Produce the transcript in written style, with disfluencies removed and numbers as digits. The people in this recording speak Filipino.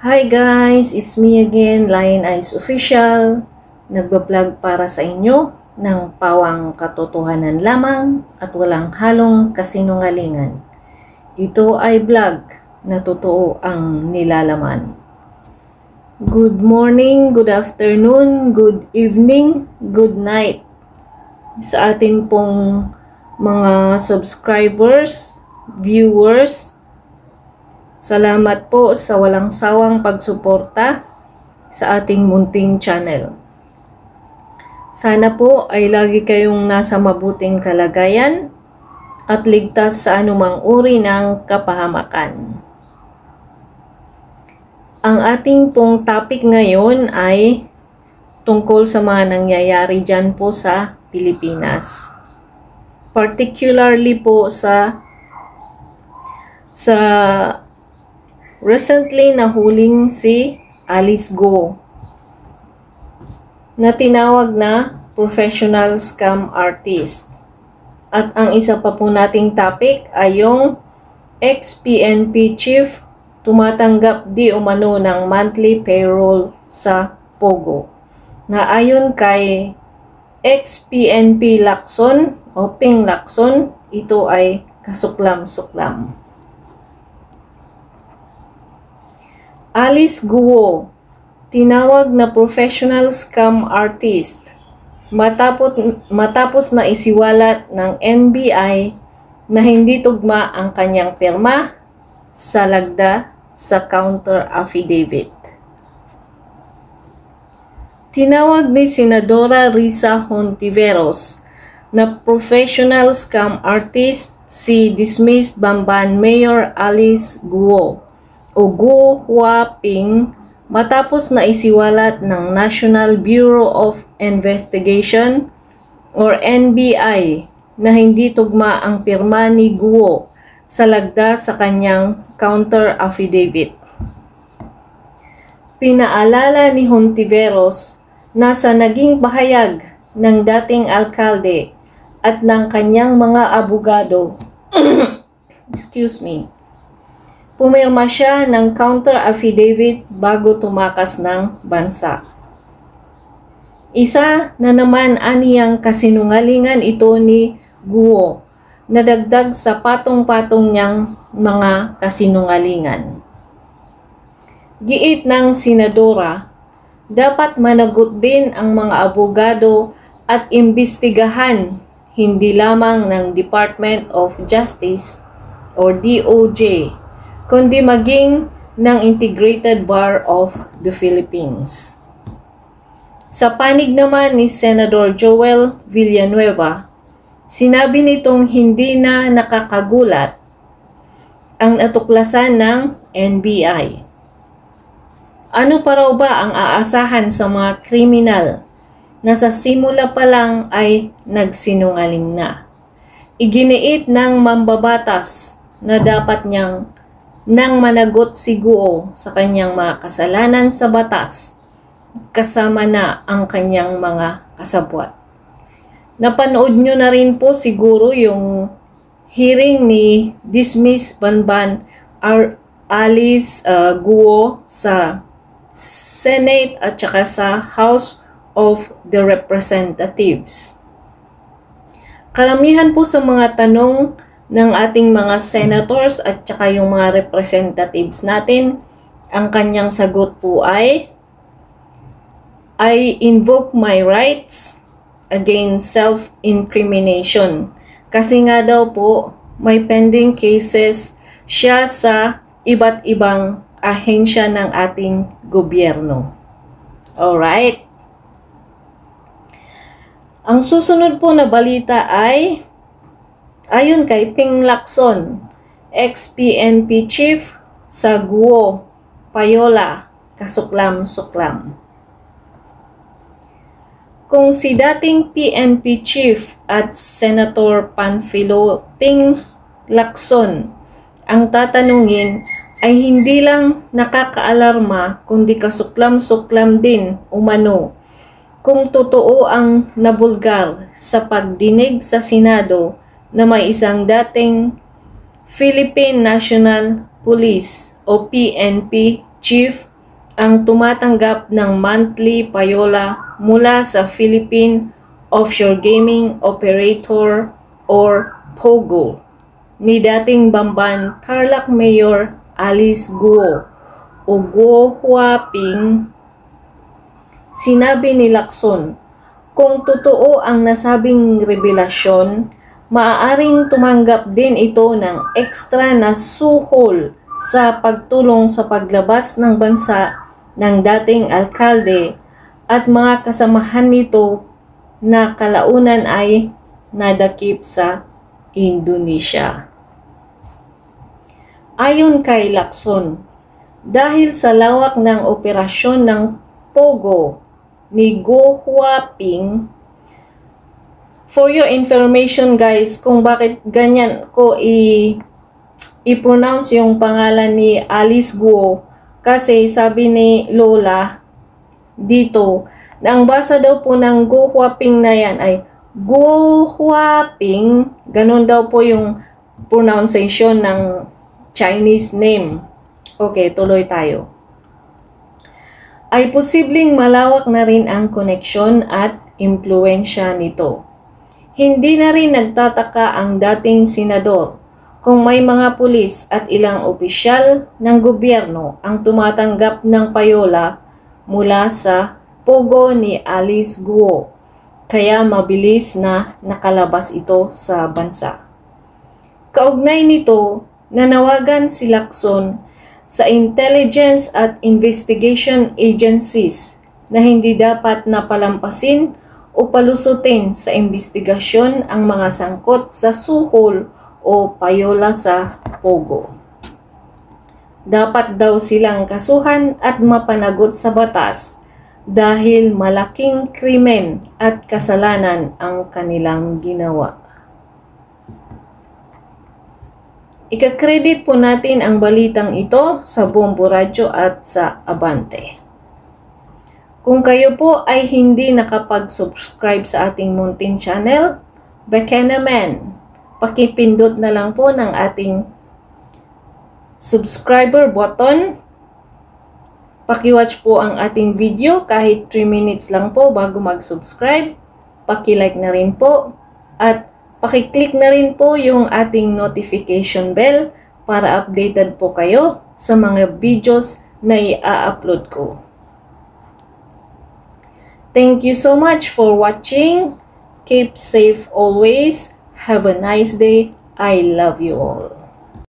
Hi guys, it's me again, Lion Eyes Official. Nagbablog para sa inyo ng pawang katotohanan lamang at walang halong kasinungalingan. Ito ay vlog na totoo ang nilalaman. Good morning, good afternoon, good evening, good night sa atin pong mga subscribers, viewers. Salamat po sa walang sawang pagsuporta sa ating munting channel. Sana po ay lagi kayong nasa mabuting kalagayan at ligtas sa anumang uri ng kapahamakan. Ang ating pong topic ngayon ay tungkol sa mga nangyayari dyan po sa Pilipinas. Particularly po sa recently nahuling si Alice Guo na tinawag na professional scam artist. At ang isa pa po nating topic ay yung ex-PNP chief tumatanggap di umano ng monthly payroll sa Pogo. Na ayon kay ex-PNP Lacson o Ping Lacson, ito ay kasuklam-suklam. Alice Guo, tinawag na professional scam artist, matapos na isiwalat ng NBI na hindi tugma ang kanyang pirma sa lagda sa counter affidavit. Tinawag ni Senadora Risa Hontiveros na professional scam artist si dismissed Bamban Mayor Alice Guo o Guo Huaping matapos na isiwalat ng National Bureau of Investigation or NBI na hindi tugma ang pirma ni Guo sa lagda sa kanyang counter affidavit. Pinaalala ni Hontiveros na sa naging pahayag ng dating alkalde at ng kanyang mga abogado pumirma siya ng counter affidavit bago tumakas ng bansa. Isa na naman aniyang kasinungalingan ito ni Guo na dagdag sa patong-patong niyang mga kasinungalingan. Giit ng senadora, dapat managot din ang mga abogado at imbestigahan hindi lamang ng Department of Justice or DOJ, kundi maging ng Integrated Bar of the Philippines. Sa panig naman ni Senador Joel Villanueva, sinabi nitong hindi na nakakagulat ang natuklasan ng NBI. Ano pa raw ba ang aasahan sa mga kriminal na sa simula pa lang ay nagsinungaling na? Iginiit ng mambabatas na dapat niyang nang managot si Guo sa kanyang mga kasalanan sa batas, kasama na ang kanyang mga kasabwat. Napanood nyo na rin po siguro yung hearing ni dismissed Bamban Alice Guo sa Senate at saka sa House of the Representatives. Karamihan po sa mga tanong ng ating mga senators at saka yung mga representatives natin, ang kanyang sagot po ay I invoke my rights against self-incrimination. Kasi nga daw po, may pending cases siya sa iba't ibang ahensya ng ating gobyerno. Alright? Ang susunod po na balita ay ayon kay Ping Lacson, ex-PNP chief sa Guo, Payola, kasuklam-suklam. Kung si dating PNP chief at Senator Panfilo Ping Lacson ang tatanungin, ay hindi lang nakakaalarma kundi kasuklam-suklam din umano kung totoo ang nabulgar sa pagdinig sa Senado na may isang dating Philippine National Police o PNP Chief ang tumatanggap ng monthly payola mula sa Philippine Offshore Gaming Operator or POGO ni dating Bamban Tarlac Mayor Alice Guo o Guo Huaping. Sinabi ni Lacson, kung totoo ang nasabing revelasyon, maaaring tumanggap din ito ng ekstra na suhol sa pagtulong sa paglabas ng bansa ng dating alkalde at mga kasamahan nito na kalaunan ay nadakip sa Indonesia. Ayon kay Lacson, dahil sa lawak ng operasyon ng POGO ni Guo Huaping, for your information guys, kung bakit ganyan ko i-pronounce yung pangalan ni Alice Guo, kasi sabi ni Lola dito, na ang basa daw po ng Guo Huaping na yan ay Guo Huaping, ganun daw po yung pronunciation ng Chinese name. Okay, tuloy tayo. Ay posibleng malawak na rin ang koneksyon at impluensya nito. Hindi na rin nagtataka ang dating senador kung may mga pulis at ilang opisyal ng gobyerno ang tumatanggap ng payola mula sa POGO ni Alice Guo, kaya mabilis na nakalabas ito sa bansa. Kaugnay nito, nanawagan si Lacson sa intelligence at investigation agencies na hindi dapat napalampasin o palusutin sa investigasyon ang mga sangkot sa suhol o payola sa POGO. Dapat daw silang kasuhan at mapanagot sa batas dahil malaking krimen at kasalanan ang kanilang ginawa. Ika-credit po natin ang balitang ito sa Bombo Radyo at sa Abante. Kung kayo po ay hindi nakapag-subscribe sa ating munting channel, baka naman, pakipindot na lang po ng ating subscriber button. Paki-watch po ang ating video kahit 3 minutes lang po bago mag-subscribe. Paki-like na rin po at paki-click na rin po yung ating notification bell para updated po kayo sa mga videos na i-upload ko. Thank you so much for watching. Keep safe always. Have a nice day. I love you all.